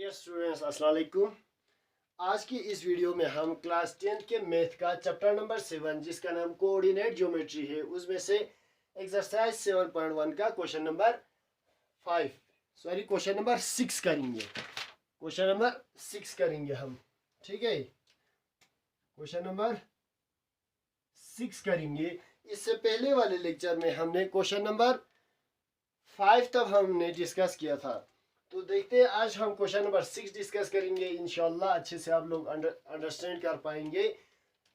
Dear students, अस्सलाम वालेकुम। आज की इस वीडियो में हम क्लास 10th के मैथ का चैप्टर नंबर 7 जिसका नाम कोऑर्डिनेट ज्योमेट्री है उसमें से एक्सरसाइज 7.1 का क्वेश्चन नंबर 6 करेंगे। हम, ठीक है। क्वेश्चन नंबर 6 करेंगे। इससे पहले वाले लेक्चर में हमने क्वेश्चन नंबर 5 तब हमने डिस्कस किया था। तो देखते हैं आज हम क्वेश्चन नंबर 6 डिस्कस करेंगे। इंशाल्लाह अच्छे से आप लोग अंडरस्टैंड कर पाएंगे।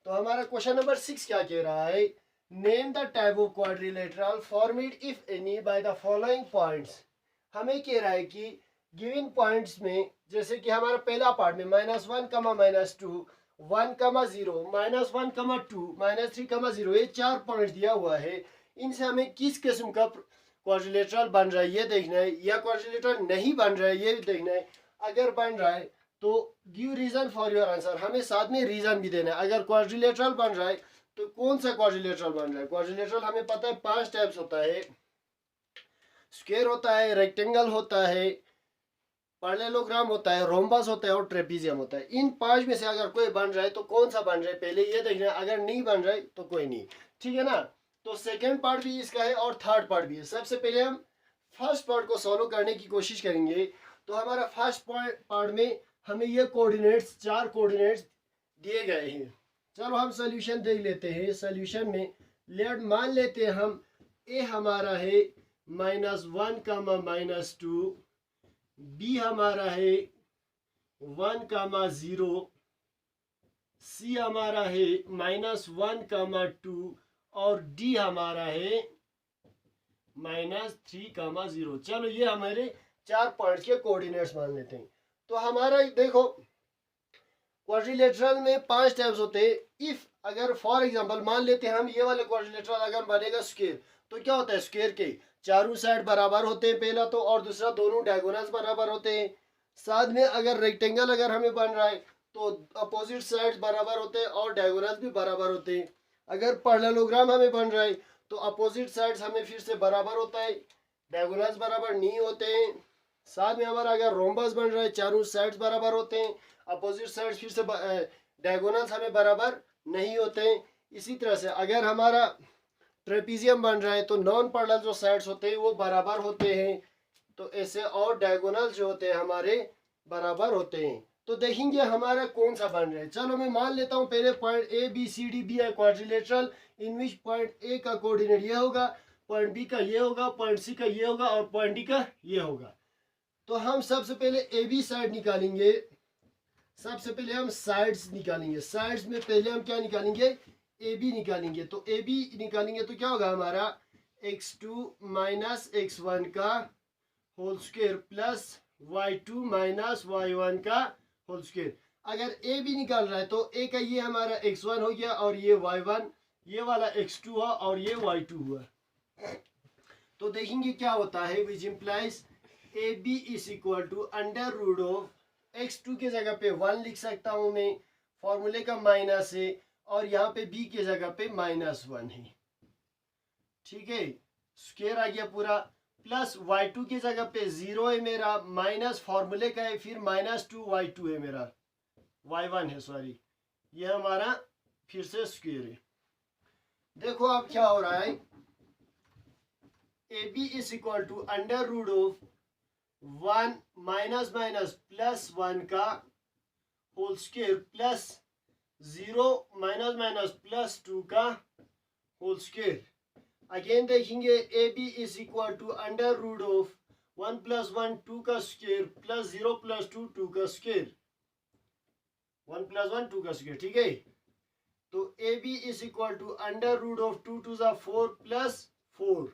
तो हमारा क्वेश्चन नंबर 6 क्या कह रहा है? Name the type of quadrilateral formed if any by the following points. हमें कह रहा है कि गिवन पॉइंट्स में, जैसे कि हमारा पहला पार्ट में -1, -2, 1, 0, -1, 2, -3, 0, ये 4 पॉइंट दिया हुआ है। इनसे हमें किस किस्म का क्वाड्रिलेटरल बन रहा है ये देखना है, या क्वाड्रिलेटरल नहीं बन रहा है ये भी देखना है। अगर बन रहा है तो give reason for your answer, हमें साथ में रीजन भी देना है। अगर क्वाड्रिलेटरल बन रहा है तो कौन सा क्वाड्रिलेटरल बन रहा है? क्वाड्रिलेटरल हमें पता है 5 टाइप्स होता है। स्क्वायर होता है, रेक्टेंगल होता है, पैरेललोग्राम होता है, रोम्बस होता है और ट्रेपीजियम होता है। इन 5 में से अगर कोई बन रहा है तो कौन सा बन रहा है पहले ये देखना है। अगर नहीं बन रहा है तो कोई नहीं, ठीक है ना। तो सेकेंड पार्ट भी इसका है और थर्ड पार्ट भी है। सबसे पहले हम फर्स्ट पार्ट को सॉल्व करने की कोशिश करेंगे। तो हमारा फर्स्ट पार्ट में हमें ये कोऑर्डिनेट्स, 4 कोऑर्डिनेट्स दिए गए हैं। चलो हम सोल्यूशन देख लेते हैं। सोल्यूशन में मान लेते हैं हम ए हमारा है -1, -2, बी हमारा है 1, 0, सी हमारा है -1, 2 और डी हमारा है -3, 0। चलो ये हमारे 4 पॉइंट्स के कोऑर्डिनेट्स मान लेते हैं। तो हमारा देखो क्वाड्रिलेटरल में 5 टाइप्स होते हैं। इफ अगर फॉर एग्जांपल मान लेते हैं हम ये वाले क्वाड्रिलेटरल अगर बनेगा स्क्वायर, तो क्या होता है? स्क्वायर के चारों साइड बराबर होते हैं पहला तो, और दूसरा दोनों डायगोनल्स बराबर होते हैं। साथ में अगर रेक्टेंगल अगर हमें बन रहा है तो अपोजिट साइड्स बराबर होते हैं और डायगोनल्स भी बराबर होते हैं। अगर पैरेललोग्राम हमें बन रहा है तो अपोजिट साइड्स हमें फिर से बराबर होता है, डायगोनल्स बराबर नहीं होते हैं। साथ में हमारा अगर रोम्बस बन रहा है चारों साइड्स बराबर होते हैं, अपोजिट साइड्स फिर से डायगोनल्स हमें बराबर नहीं होते हैं। इसी तरह से अगर हमारा ट्रेपीजियम बन रहा है तो नॉन पैरेलल जो साइड्स होते हैं वो बराबर होते हैं। तो ऐसे और डायगोनल जो होते हैं हमारे बराबर होते हैं। तो देखेंगे हमारा कौन सा बन रहा है। चलो मैं मान लेता हूँ पहले point A B C D be है quadrilateral, in which point A का कोऑर्डिनेट ये होगा, पॉइंट बी का ये होगा, पॉइंट सी का ये होगा और पॉइंट डी का ये होगा। तो हम सबसे पहले ए बी साइड निकालेंगे। सबसे पहले हम साइड्स निकालेंगे। साइड्स में पहले हम क्या निकालेंगे? ए बी निकालेंगे। तो ए बी निकालेंगे तो क्या होगा हमारा x2 - x1 का whole square plus y2 - y1 का होल स्क्वायर। अगर ए बी निकाल रहा है तो ए का ये हमारा x1 हो गया और ये y1, ये वाला x2 हुआ और ये y2 हुआ। तो देखेंगे क्या होता है, which implies A B is equal to under root of x2 की जगह पे 1 लिख सकता हूं मैं, फॉर्मूले का माइनस है, और यहाँ पे b की जगह पे -1 है, ठीक है। स्क्वायर आ गया पूरा, प्लस y2 की जगह पे 0 है मेरा, माइनस फॉर्मूले का है, फिर -2y2 है मेरा, y1 है सॉरी, ये हमारा फिर से स्क्वायर है। देखो अब क्या हो रहा है, A B is equal to under root of 1 minus minus plus 1 का whole square plus 0 minus minus plus 2 का होल स्क्वायर। अगेन देखेंगे A B is equal to under root of 1 + 1 2 का स्क्वायर प्लस 0 + 2 2 का स्क्वायर, 1 + 1 2 का square, ठीक है। तो A B is equal to under root of 2 2 = 4 plus 4,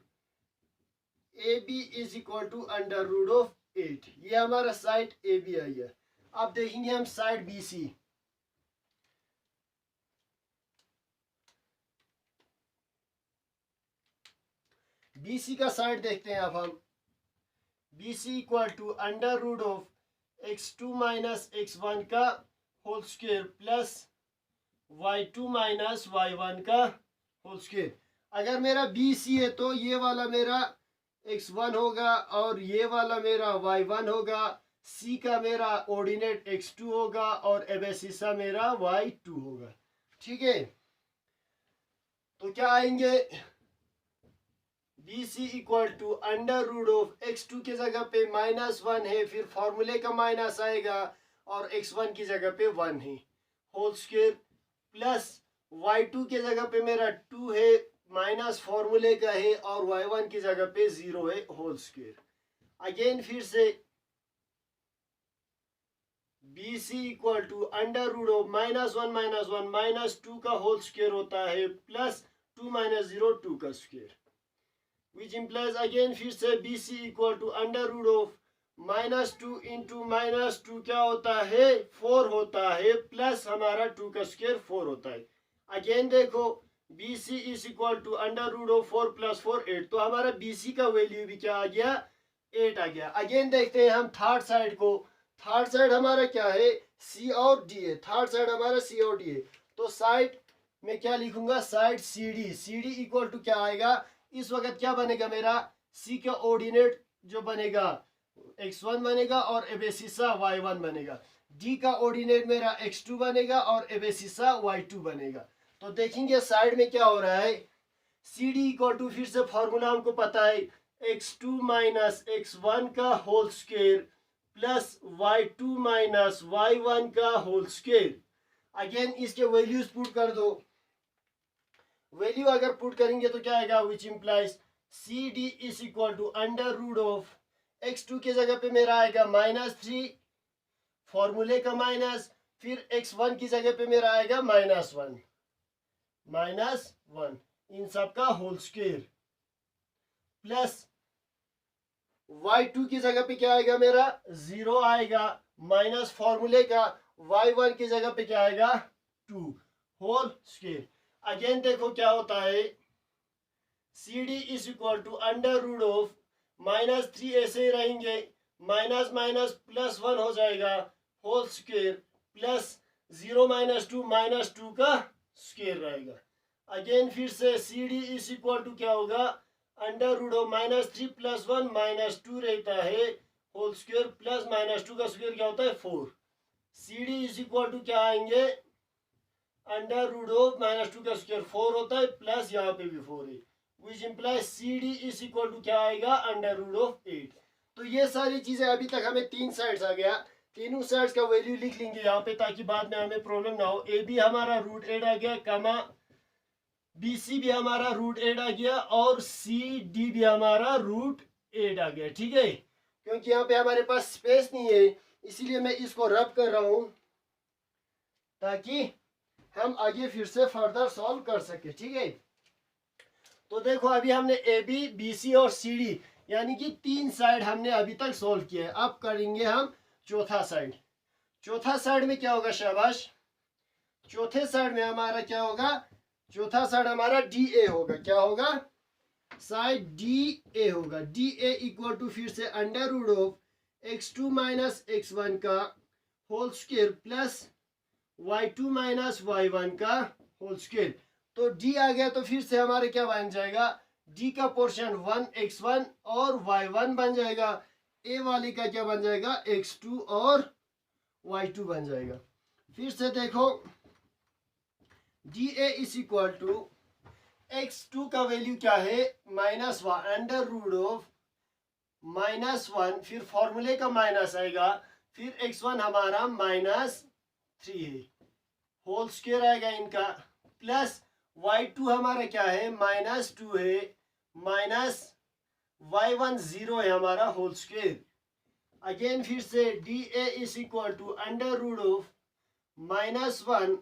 A B is equal to under root of 8। ये हमारा side A B I है। अब देखेंगे हम side B C. B C का साइड देखते हैं अब हम। B C equal to under root of x2 - x1 का whole square plus y2 - y1 का होल स्क्वायर। अगर मेरा बी सी है तो ये वाला मेरा x1 होगा और ये वाला मेरा y1 होगा, सी का मेरा ऑर्डिनेट x2 होगा और एबेसिसा मेरा y2 होगा। ठीक है, तो क्या आएंगे, B C equal to under root of x2 की जगह पे -1 है, फिर फॉर्मूले का माइनस आएगा और x1 की जगह पे 1 है होल स्क्वायर, प्लस y2 की जगह पे मेरा 2 है माइनस फॉर्मूले का है और y1 की जगह पे 0 है होल स्क्वायर। अगेन फिर से B C equal to under root of -1 -2 का होल स्क्वायर होता है प्लस 2 - 0 2 का स्क्वायर, विच इम्प्लाइज अगेन फिर से B C equal to under root of -2 into -2 क्या होता है 4 होता है, प्लस हमारा 2 का स्क्वायर 4 होता है। अगेन देखो B C is equal to under root of 4 + 4 8, तो हमारा बी सी का वैल्यू भी क्या आ गया 8 आ गया। अगेन देखते हैं हम थर्ड साइड को, थर्ड साइड हमारा क्या है सी और डी है, थर्ड साइड हमारा सी और डी है, तो साइड में क्या लिखूंगा side C D, C D equal to क्या आएगा, इस वक्त क्या बनेगा मेरा सी का ऑर्डिनेट जो बनेगा x1 बनेगा और एबेसिसा y1 बनेगा, डी का ऑर्डिनेट मेरा x2 बनेगा और एबेसिसा y2 बनेगा। तो देखेंगे साइड में क्या हो रहा है, सी डी इक्वल टू फिर से फॉर्मूला हमको पता है x2 - x1 का whole square plus y2 - y1 का होल स्क्वायर। अगेन इसके वैल्यूज पुट कर दो, वैल्यू अगर पुट करेंगे तो क्या आएगा, which implies C D is equal to under root of x2 की जगह पे मेरा आएगा -3 फॉर्मूले का माइनस, फिर x1 की जगह पे मेरा आएगा -1 इन सब का होल स्क्वायर, प्लस y2 की जगह पे क्या आएगा मेरा 0 आएगा, माइनस फॉर्मूले का y1 की जगह पे क्या आएगा 2 होल स्क्वायर। अगेन देखो क्या होता है, C D is equal to under root of -3 ऐसे ही रहेंगे, माइनस माइनस प्लस 1 हो जाएगा होल स्क्वायर, प्लस 0 - 2 -2 का स्क्वायर रहेगा। अगेन फिर से C D is equal to क्या होगा, अंडर रूट ऑफ -3 + 1 -2 रहता है होल स्क्वायर, प्लस -2 का स्क्वायर क्या होता है 4, C D is equal to क्या आएंगे अंडर रूट ऑफ -2 का स्क्वायर 4 होता है, प्लस यहाँ पे भी 4 है, which implies C D is equal to क्या आएगा अंडर रूट ऑफ 8। तो ये सारी चीजें अभी तक हमें 3 साइड्स आ गया, तीनों साइड्स का वैल्यू लिख लेंगे यहाँ पे ताकि बाद में हमें प्रॉब्लम ना हो। ए बी हमारा √8 आ गया, कमा बी सी भी हमारा √8 आ गया और सी डी भी हमारा √8 आ गया। ठीक है, क्योंकि यहाँ पे हमारे पास स्पेस नहीं है इसीलिए मैं इसको रब कर रहा हूँ ताकि हम आगे फिर से फर्दर सॉल्व कर सके। ठीक है, तो देखो अभी हमने ए बी बी सी और सी डी यानी कि 3 साइड हमने अभी तक सॉल्व किया है। अब करेंगे हम चौथा साइड। चौथा साइड में क्या होगा शाबाश, चौथे साइड में हमारा क्या होगा, चौथा साइड हमारा डी ए होगा, क्या होगा साइड डी ए होगा, डी ए इक्वल टू फिर से under root of x2 - x1 का whole square plus y2 - y1 का होल स्क्वायर। तो d आ गया तो फिर से हमारे क्या बन जाएगा, d का पोर्शन 1x1 और y1 बन जाएगा, a वाले का क्या बन जाएगा x2 और y2 बन जाएगा। फिर से देखो da is equal to x2 का वैल्यू क्या है -1 अंडर रूट ऑफ -1, फिर फॉर्मूले का माइनस आएगा, फिर x1 हमारा -3 है होल स्क्वायर आएगा इनका, प्लस y2 हमारा क्या है -2 है, माइनस y1 0 है हमारा होल स्क्वायर। अगेन फिर से da is equal to under root of -1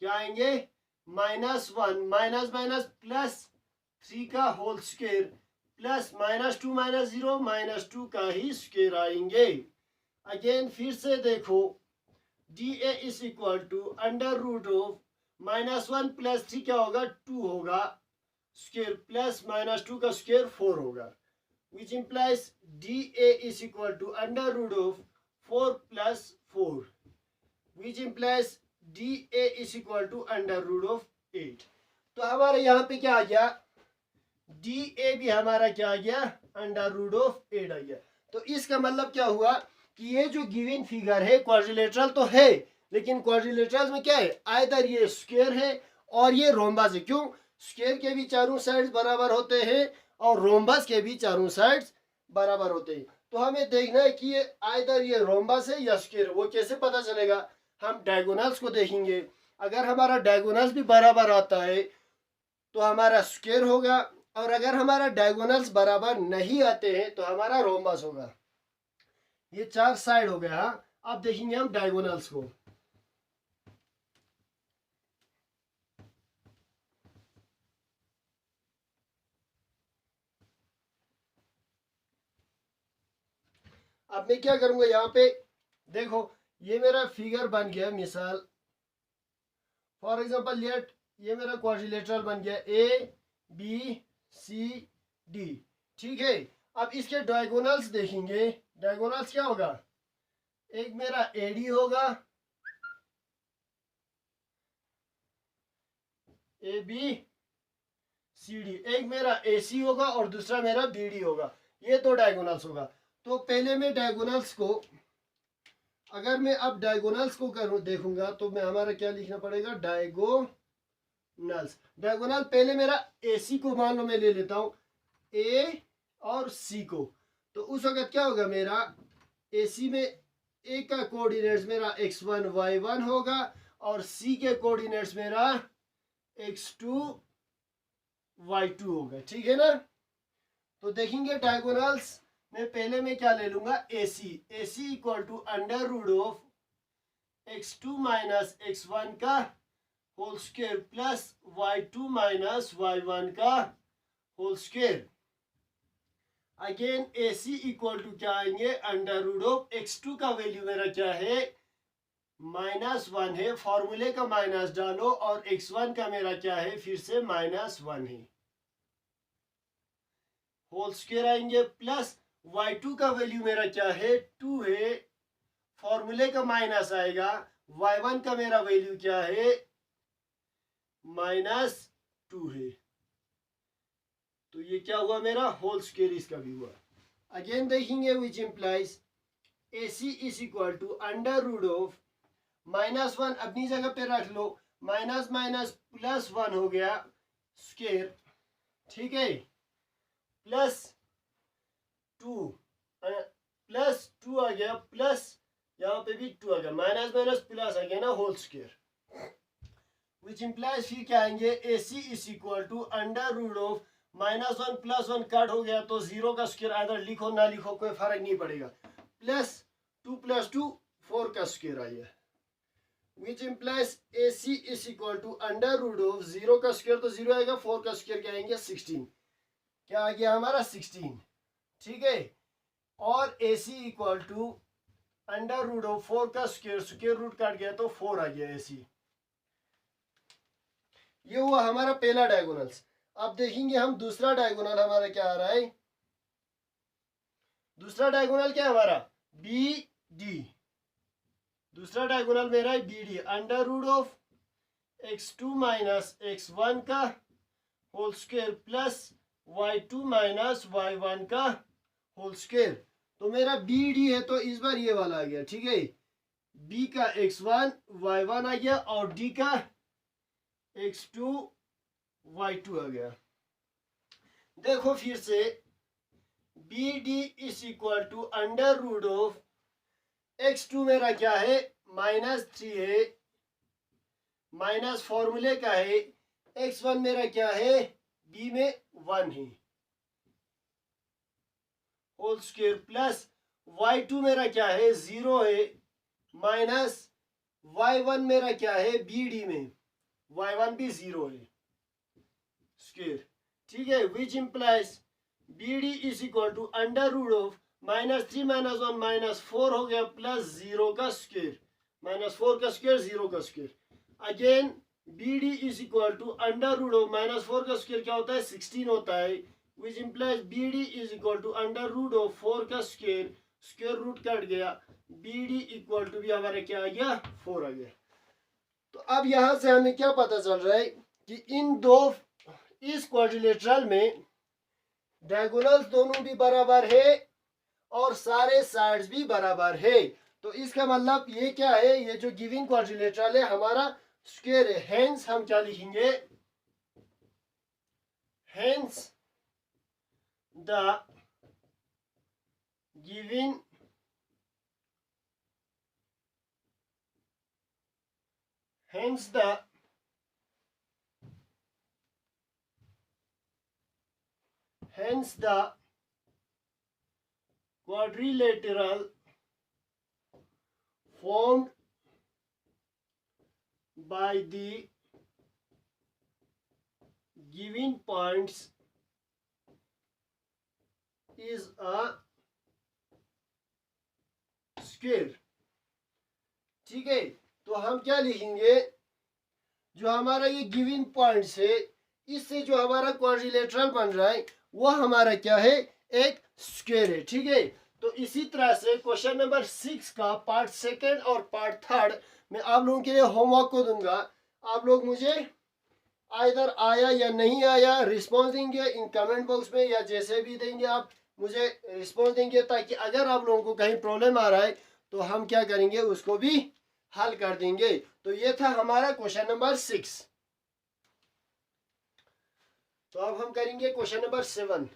क्या आएंगे -1 माइनस माइनस प्लस 3 का होल स्क्वायर, प्लस -2 - 0 -2 का ही स्क्वायर आएंगे। अगेन फिर से देखो da is equal to under root of -1 + 3 क्या होगा 2 होगा स्क्वायर, प्लस -2 का स्क्वायर 4 होगा, which implies da is equal to under root of 4 + 4, which implies da is equal to under root of 8। तो हमारे यहाँ पे क्या आ गया डी ए भी हमारा क्या आ गया, अंडर रूट ऑफ 8 आ गया। तो इसका मतलब क्या हुआ कि ये जो गिवन फिगर है क्वाड्रिलेटरल तो है, लेकिन क्वाड्रिलेटरल में क्या है, आइदर ये स्क्वायर है और ये रोम्बस है। क्यों, स्क्वायर के भी चारों साइड्स बराबर होते हैं और रोम्बस के भी चारों साइड्स बराबर होते हैं। तो हमें देखना है कि ये आइदर ये रोम्बस है या स्क्वायर। वो कैसे पता चलेगा, हम डायगोनल्स को देखेंगे। अगर हमारा डायगोनल्स भी बराबर आता है तो हमारा स्क्वायर होगा, और अगर हमारा डायगोनल्स बराबर नहीं आते हैं तो हमारा रोम्बस होगा। ये चार साइड हो गया। अब देखेंगे हम डायगोनल्स को। अब मैं क्या करूंगा, यहाँ पे देखो ये मेरा फिगर बन गया, मिसाल फॉर एग्जांपल लेट ये मेरा क्वाड्रिलेटरल बन गया ए बी सी डी, ठीक है। अब इसके डायगोनल्स देखेंगे। डायगोनल्स क्या होगा, एक मेरा एडी होगा, ए बी सी डी, एक मेरा ए सी होगा और दूसरा मेरा बी डी होगा। ये तो डायगोनल्स होगा। तो पहले मैं डायगोनल्स को, अगर मैं अब डायगोनल्स को करूं देखूंगा तो मैं हमारा क्या लिखना पड़ेगा, डायगोनल्स। डायगोनल पहले मेरा ए सी को मान लो मैं ले लेता हूं, ए और सी को। तो उस वक्त क्या होगा, मेरा ए सी में ए का कोऑर्डिनेट्स मेरा x1 y1 होगा और सी के कोऑर्डिनेट्स मेरा x2 y2 होगा, ठीक है ना। तो देखेंगे डायगोनल्स में पहले मैं क्या ले लूंगा, A C equal to under root of x2 minus x1 का whole square plus y2 minus y1 का whole square. Again A C equal to क्या आएंगे, अंडर रूट ऑफ x2 का वैल्यू मेरा क्या है, -1 है, फॉर्मूले का माइनस डालो, और x1 का मेरा क्या है, फिर से -1 है, होल स्क्वायर आएंगे, प्लस y2 का वैल्यू मेरा क्या है, 2 है, फॉर्मूले का माइनस आएगा, y1 का मेरा वैल्यू क्या है, -2 है। तो ये क्या हुआ, मेरा होल स्क्वायर इसका भी हुआ। अगेन देखेंगे which implies A C is equal to under root of -1 अपनी जगह पे रख लो, माइनस माइनस प्लस 1 हो गया स्क्वायर, ठीक है, प्लस 2 आ गया, प्लस यहाँ पे भी 2 आ गया, माइनस माइनस प्लस आ गया ना, होल स्क्वायर। विच इंप्लाइज फिर क्या आएंगे, A C is equal to under root of -1 plus 1 cut हो गया तो 0 का स्क्वायर, आइदर लिखो ना लिखो कोई फर्क नहीं पड़ेगा, प्लस 2 प्लस 2 4 का स्क्वायर आया। Which implies A C is equal to under root of 0 का स्क्वायर तो 0 आएगा, 4 का स्क्वायर क्या आएंगे 16, क्या आ गया हमारा 16, ठीक है। और A C equal to under root of 4 का स्क्वायर, स्क्वायर रूट काट गया तो 4 आ गया ए सी। ये हुआ हमारा पहला डायगोनल्स। अब देखेंगे हम दूसरा डायगोनल हमारा क्या आ रहा है। दूसरा डायगोनल क्या है हमारा, बी डी। दूसरा डायगोनल मेरा है B D, under root of x2 minus x1 का whole square plus y2 minus y1 का होल स्क्वायर। तो मेरा बी डी है तो इस बार ये वाला आ गया, ठीक है, b का x1 y1 आ गया और d का x2 y2 आ गया। देखो फिर से B D is equal to under root of x2 मेरा क्या है, -3 है, माइनस फॉर्मूले का है, x1 मेरा क्या है, b में 1 है, होल स्क्वायर प्लस y2 मेरा क्या है 0 है, माइनस y1 मेरा क्या है बी डी में y1 भी 0 है स्क्वायर, ठीक है। Which implies B D is equal to under root of -3 minus 1 -4 हो गया प्लस 0 का स्क्वायर, -4 का स्क्वायर 0 का square. Again B D is equal to under root of -4 का स्क्वायर क्या होता है 16 होता है, which implies B D is equal to under root of 4 का स्क्वायर, स्क्वायर रूट कट गया, बी डी इक्वल टू भी हमारा क्या आ गया 4 आ गया। तो अब यहां से हमें क्या पता चल रहा है कि इन दो, इस क्वाड्रिलेटरल में डायगोनल्स दोनों भी बराबर है और सारे साइड्स भी बराबर है। तो इसका मतलब ये क्या है, ये जो गिवन क्वाड्रिलेटरल है हमारा स्क्वायर है। हेंस हम क्या लिखेंगे, hence the given hence the quadrilateral formed by the given points is a square। ठीक है, तो हम क्या लिखेंगे, जो हमारा ये गिवन पॉइंट्स है इससे जो हमारा क्वाड्रिलेटरल बन रहा है वो हमारा क्या है, एक स्क्वायर है। ठीक है, तो इसी तरह से क्वेश्चन नंबर 6 का पार्ट सेकंड और पार्ट थर्ड मैं आप लोगों के लिए होमवर्क को दूंगा। आप लोग मुझे आइदर आया या नहीं आया रिस्पॉन्स देंगे इन कमेंट बॉक्स में, या जैसे भी देंगे आप मुझे रिस्पॉन्स देंगे, ताकि अगर आप लोगों को कहीं प्रॉब्लम आ रहा है तो हम क्या करेंगे, उसको भी हल कर देंगे। तो ये था हमारा क्वेश्चन नंबर 6। तो अब हम करेंगे क्वेश्चन नंबर 7।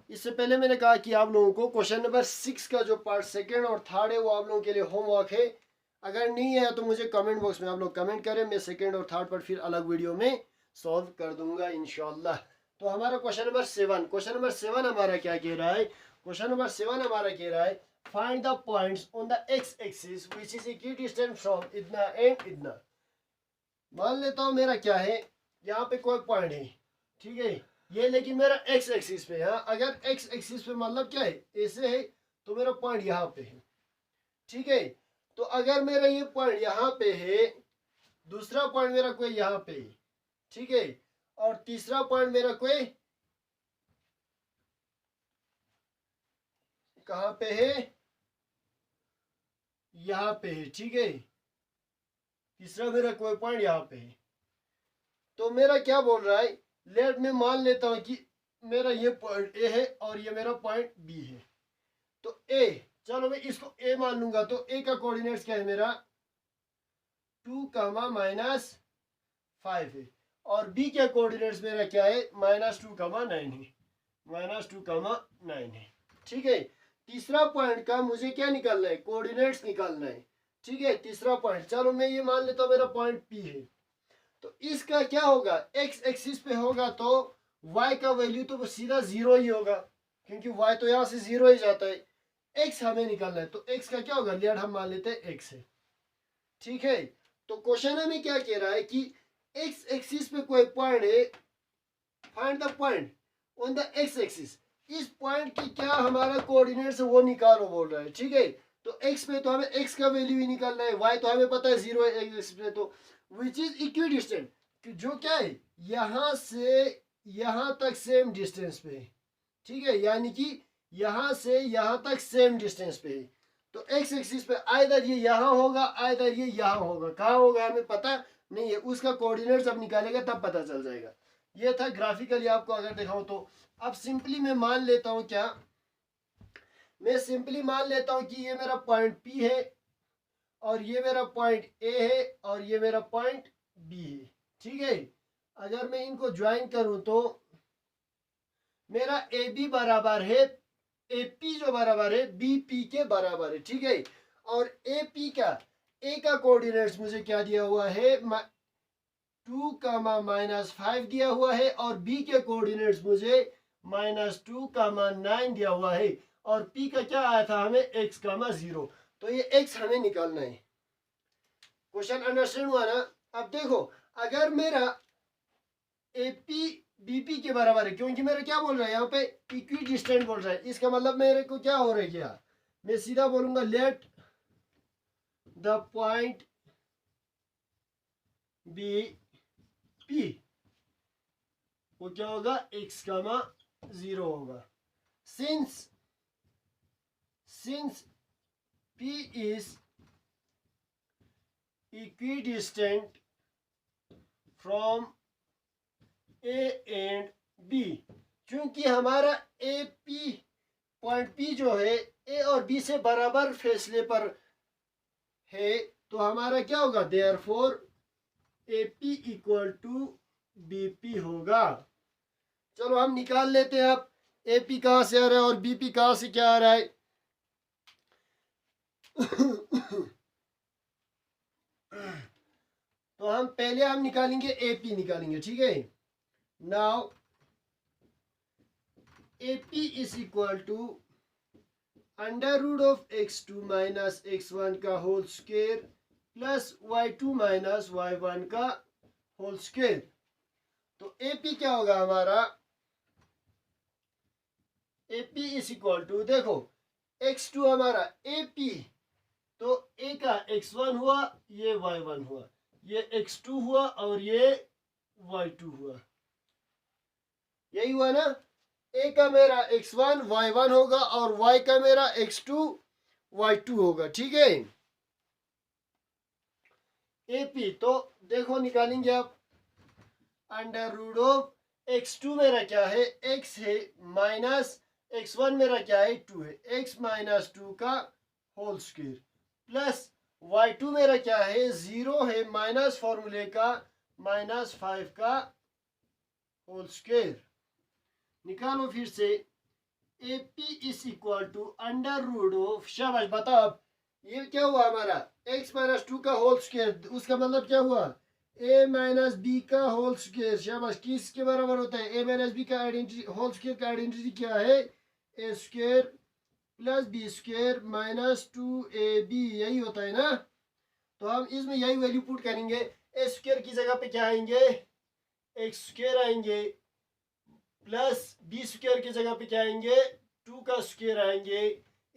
इससे पहले मैंने कहा कि आप लोगों को क्वेश्चन नंबर 6 का जो पार्ट सेकंड और थर्ड है वो आप लोगों के लिए होमवर्क है। अगर नहीं है तो मुझे कमेंट बॉक्स में आप लोग कमेंट करें, मैं सेकंड और थर्ड पर फिर अलग वीडियो में सॉल्व कर दूंगा इंशाल्लाह। तो हमारा क्वेश्चन नंबर 7 हमारा क्या कह रहा है, क्वेश्चन नंबर 7 हमारा कह रहा है find the points on the x axis which is equidistant from इतना एंड इतना। मान लेता हूँ मेरा क्या है, यहाँ पे कोई पॉइंट है, ठीक है, ये लेकिन मेरा एक्स एक्सिस पे है। अगर एक्स एक्सिस पे मतलब क्या है, ऐसे है तो मेरा पॉइंट यहाँ पे है। ठीक है, तो अगर मेरा ये पॉइंट यहाँ पे है, दूसरा पॉइंट मेरा कोई यहाँ पे है, ठीक है, और तीसरा पॉइंट मेरा कोई कहाँ पे है, यहाँ पे है। ठीक है, तीसरा मेरा कोई पॉइंट यहाँ पे है। तो मेरा क्या बोल रहा है, लेट में मान लेता हूं कि मेरा ये पॉइंट ए है और ये मेरा पॉइंट बी है। तो ए, चलो मैं इसको ए मान लूंगा, तो ए का कोऑर्डिनेट्स क्या है मेरा 2, -5 है, और बी के कोऑर्डिनेट्स मेरा क्या है -2, -9 है, -2, 9 है। ठीक है, तीसरा पॉइंट का मुझे क्या निकालना है, कोऑर्डिनेट्स निकालना है। ठीक है, तीसरा पॉइंट, चलो मैं ये मान लेता हूँ मेरा पॉइंट पी है। तो इसका क्या होगा, एक्स एक्सिस पे होगा तो y का वैल्यू तो सीधा 0 ही होगा, क्योंकि y तो यहाँ से 0 ही जाता है। x हमें निकालना है, तो x का क्या होगा, लेट हम मान लेते हैं x है। ठीक है, तो क्वेश्चन हमें क्या कह रहा है कि x एक्सिस पे कोई पॉइंट है, find the point on the x axis. इस पॉइंट की क्या हमारा कोऑर्डिनेट्स है वो निकालो बोल रहा है। ठीक है, तो x पे तो हमें x का वैल्यू ही निकालना है, y तो हमें पता है 0 है x पे, तो विच इज इक्विडिस्टेंट, जो क्या है यहां से यहां तक सेम डिस्टेंस पे है। ठीक है, यानी कि यहां से यहां तक सेम डिस्टेंस पे है। तो एक्स एक्सिस पे आइदर ये यहां होगा आइदर ये यहां होगा, कहां होगा हमें पता नहीं है, उसका कोऑर्डिनेट्स अब निकालेगा तब पता चल जाएगा। ये था ग्राफिकली आपको अगर दिखाऊं तो। अब सिंपली मैं मान लेता हूं क्या, मैं सिंपली मान लेता हूं कि ये मेरा पॉइंट पी है और ये मेरा पॉइंट ए है और ये मेरा पॉइंट बी है। ठीक है, अगर मैं इनको ज्वाइन करूं तो मेरा ए बी बराबर है, ए पी जो बराबर है बी पी के बराबर है। ठीक है, और ए पी का ए का कोऑर्डिनेट्स मुझे क्या दिया हुआ है 2, -5 दिया हुआ है, और बी के कोऑर्डिनेट्स मुझे -2, 9 दिया हुआ है, और पी का क्या आया था हमें x, 0। तो ये x हमें निकालना है। क्वेश्चन अंडरस्टैंड हुआ ना। अब देखो, अगर मेरा एपी बीपी के बराबर है, क्योंकि मेरा क्या बोल रहा है यहाँ पे इक्वी डिस्टेंट बोल रहा है, इसका मतलब मेरे को क्या हो रहा है, क्या मैं सीधा बोलूंगा let the point B P, वो क्या होगा x, 0 होगा। Since p is equidistant from a and b, क्योंकि हमारा ए पी पॉइंट पी जो है ए और बी से बराबर फासले पर है, तो हमारा क्या होगा, therefore A P equal to B P होगा। चलो हम निकाल लेते हैं अब ए पी कहाँ से आ रहा है और बी पी कहाँ से क्या आ रहा है। तो हम पहले निकालेंगे ए पी निकालेंगे, ठीक है। Now A P is equal to under root of x2 minus x1 का whole square plus y2 minus y1 का होल स्क्वायर। तो ए पी क्या होगा हमारा, A P is equal to, देखो x2 हमारा ए पी, तो ए का x1 हुआ, ये y1 हुआ, ये x2 हुआ और ये y2 हुआ, यही हुआ ना। ए का मेरा x1 y1 होगा और y का मेरा x2 y2 होगा, ठीक है। ए पी तो देखो निकालेंगे आप, अंडर रूट ऑफ x2 मेरा क्या है, x है, माइनस x1 मेरा क्या है, 2 है, x माइनस 2 का होल स्क्वायर प्लस y2 मेरा क्या है, 0 है, माइनस फॉर्मूले का माइनस 5 का होल स्क्वायर। निकालो फिर से, A P is equal to under root of, शाबाश बताओ अब ये क्या हुआ हमारा, x माइनस 2 का होल स्क्वायर, उसका मतलब क्या हुआ, a माइनस बी का होल स्क्वायर। शाबाश, किसके बराबर होता है, a माइनस बी का आइडेंटिटी, होल स्क्वायर का आइडेंटिटी क्या है, a square plus B square minus 2ab, यही होता है ना। तो हम इसमें यही वैल्यू पुट करेंगे, a स्क्वायर की जगह पे क्या आएंगे, x स्क्वायर आएंगे, प्लस बी स्क्वायर की जगह पे क्या आएंगे, 2 का स्क्वायर आएंगे,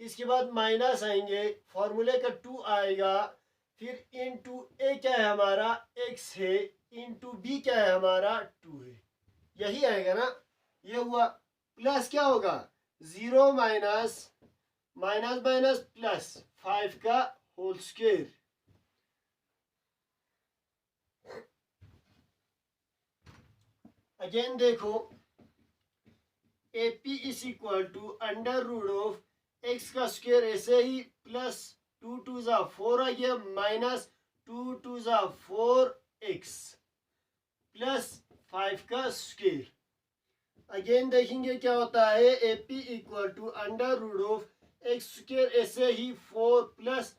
इसके बाद माइनस आएंगे, फॉर्मूले का 2 आएगा, फिर इनटू ए क्या है हमारा, x है, इनटू बी क्या है हमारा, 2 है, यही आएगा ना। ये हुआ, प्लस क्या होगा, 0 माइनस माइनस माइनस प्लस 5 का होल स्क्वायर। अगेन देखो, A P is equal to under root of X का स्क्वायर, ऐसे ही प्लस 2 2 जा 4 आ गया, माइनस 2 2 जा 4x प्लस 5 का स्क्वायर। अगेन देखेंगे क्या होता है, A P equal to under root of X square, ऐसे ही 4 प्लस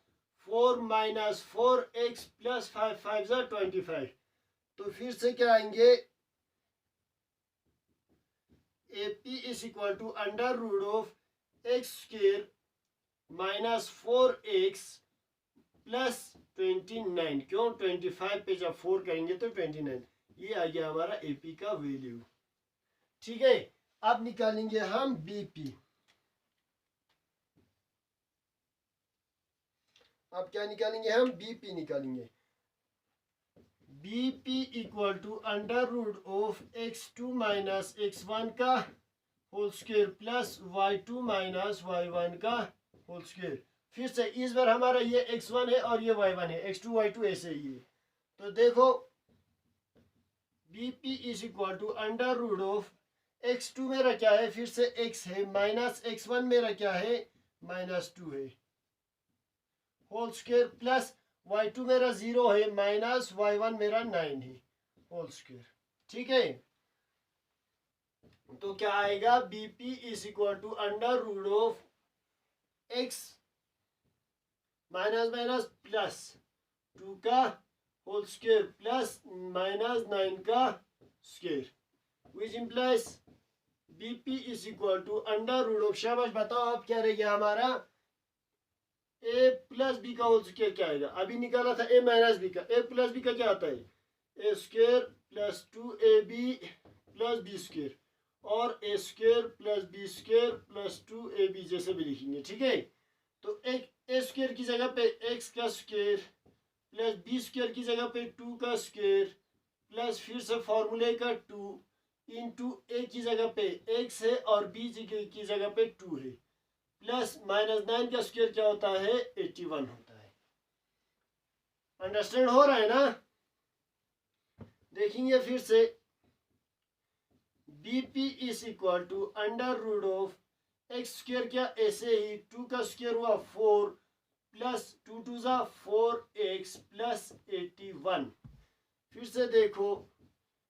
4 माइनस 4x प्लस 5 5 जा 25। तो फिर से क्या आएंगे, A P is equal to under root of X square minus 4x plus 29, क्यों 25 पे जब 4 करेंगे तो 29, ये आ गया हमारा ए पी का वैल्यू, ठीक है। अब निकालेंगे हम बी पी। अब क्या निकालेंगे हम, बी पी निकालेंगे। B P equal to under root of x2 minus x1 का whole square plus y2 minus y1 का होल स्क्वायर। फिर से इस बार हमारा ये x1 है और ये y1 है, x2 y2 ऐसे ही है। तो देखो B P is equal to under root of x2 मेरा क्या है, फिर से x है, माइनस x1 मेरा क्या है, माइनस 2 है, होल स्क्वायर प्लस y2 मेरा 0 है, माइनस y1 मेरा 9 है, होल स्क्वायर, ठीक है। तो क्या आएगा, B P is equal to under root of x minus minus plus 2 का होल स्क्वायर प्लस माइनस 9 का square, which implies B P is equal to under root of, शाबाश बताओ अब क्या रह गया हमारा, ए प्लस बी का होल स्क्वायर क्या आएगा, अभी निकाला था ए माइनस बी का, ए प्लस बी का क्या आता है, ए स्क्वायर प्लस 2ab प्लस बी स्क्वायर, और A square plus B square plus 2ab जैसे भी लिखेंगे, ठीक है। तो एक ए स्क्वायर की जगह पे एक्स का स्क्वायर प्लस बी स्क्वायर की जगह पे 2 का स्क्वायर प्लस फिर से फॉर्मूले का 2 इंटू ए की जगह पे एक्स है और बी की जगह पे 2 है, प्लस माइनस 9 का स्क्वायर क्या होता है, 81 होता है। अंडरस्टैंड हो रहा है ना। देखेंगे फिर से, B P is equal to under root of X square, क्या ऐसे ही 2 का स्क्र हुआ 4 प्लस 2 2 ज़ा 4x प्लस 81। फिर से देखो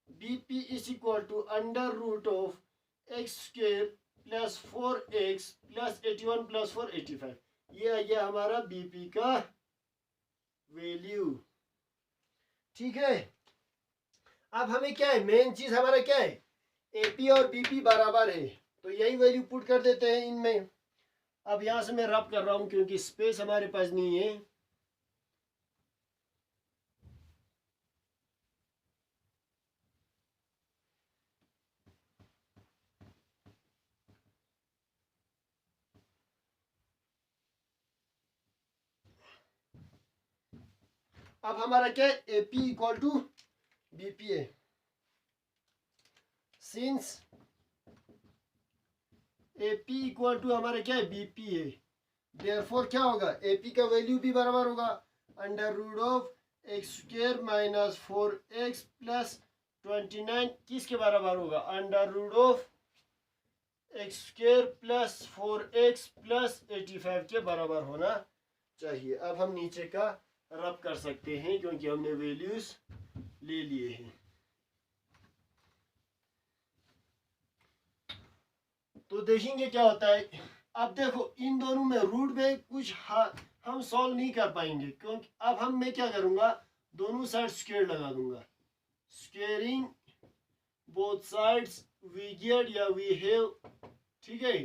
B P is equal to under root of X square plus 4x plus 81 plus 4 85। ये आ गया हमारा बीपी का वैल्यू। ठीक है, अब हमें क्या है, मेन चीज हमारा क्या है, एपी और बीपी बराबर है, तो यही वैल्यू पुट कर देते हैं इनमें। अब यहां से मैं रब कर रहा हूं क्योंकि स्पेस हमारे पास नहीं है। अब हमारा क्या है, एपी इक्वल टू बीपी है। सिंस एपी इक्वल टू हमारा क्या है, बीपी है, देयरफॉर क्या होगा, एपी का वैल्यू भी बराबर होगा under root of X square minus 4x plus 29 किसके बराबर होगा, under root of X square plus 4x plus 85 के बराबर होना चाहिए। अब हम नीचे का रब कर सकते हैं क्योंकि हमने वैल्यूज ले लिए हैं। तो देखेंगे क्या होता है। अब देखो इन दोनों में रूट में कुछ हम सॉल्व नहीं कर पाएंगे क्योंकि अब मैं क्या करूंगा, दोनों साइड स्क्वायर लगा दूंगा, squaring both sides we get या वी हैव। ठीक है,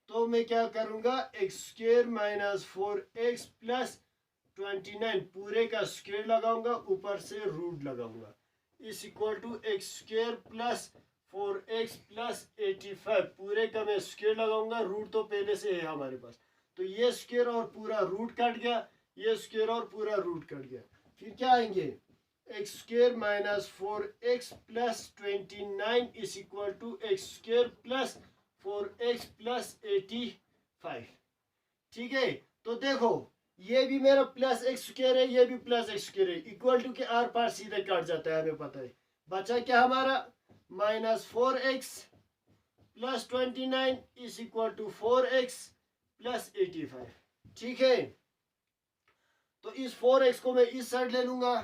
तो मैं क्या करूंगा, x square minus 4x plus 29 पूरे का स्क्वायर लगाऊंगा, ऊपर से रूट लगाऊंगा, इस equal to X square plus 4x plus 85 पूरे का मैं स्क्वायर लगाऊंगा, रूट तो पहले से है हमारे पास, तो ये स्क्वायर और पूरा रूट कट गया, ये स्क्वायर और पूरा रूट कट गया। फिर क्या आएंगे, X square minus 4x plus 29 is equal to X square plus 4x plus 85। ठीक है, तो देखो ये भी मेरा प्लस एक्स स्क्वायर है, ये भी प्लस एक्स स्क्वायर है, इक्वल टू के आर पार सीधे कट जाता है, हमें पता है। बचा क्या हमारा, minus 4x plus 29 is equal to 4x plus 85। ठीक है, तो इस 4x को मैं इस साइड ले लूंगा,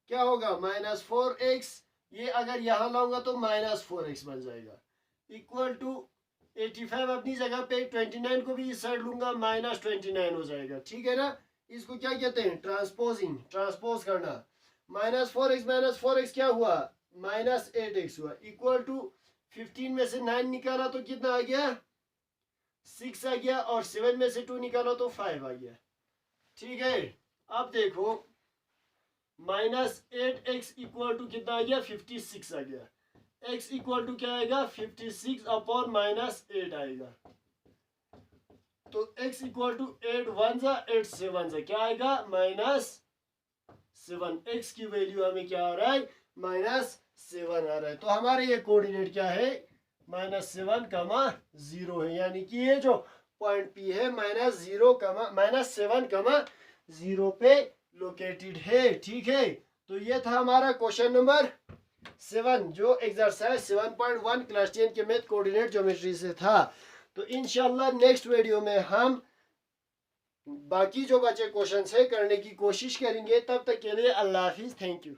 क्या होगा माइनस 4x, ये अगर यहां लाऊंगा तो माइनस 4x बन जाएगा, इक्वल टू 85 अपनी जगह पे, 29 को भी इस साइड लूंगा, माइनस 29 हो जाएगा। ठीक है ना, इसको क्या कहते हैं, ट्रांसपोजिंग, ट्रांसपोज करना। माइनस 4x क्या हुआ, माइनस 8x हुआ, इक्वल टू 15 में से 9 निकाला तो कितना आ गया, 6 आ गया, और 7 में से 2 निकाला तो 5 आ गया। ठीक है, अब देखो माइनस 8x इक्वल टू कितना आ गया, 56 आ गया, x इक्वल टू क्या आएगा, 56 अपॉन माइनस 8 आएगा, तो x इक्वल टू 8 1 जा 8 7 जा क्या आएगा, माइनस 7। x की वैल्यू हमें क्या आ रहा है, माइनस 7 आ रहा है। तो हमारे ये कोऑर्डिनेट क्या है, माइनस 7 कमा 0 है, यानी कि ये जो पॉइंट P है माइनस 7 कमा 0 पे लोकेटेड है। ठीक है, तो ये था हमारा क्वेश्चन नंबर 7 जो एक्सरसाइज 7.1 क्लास 10 के मैथ कोऑर्डिनेट ज्योमेट्री से था। तो इंशाल्लाह नेक्स्ट वीडियो में हम बाकी जो बचे क्वेश्चन है करने की कोशिश करेंगे। तब तक के लिए अल्लाह हाफिज, थैंक यू।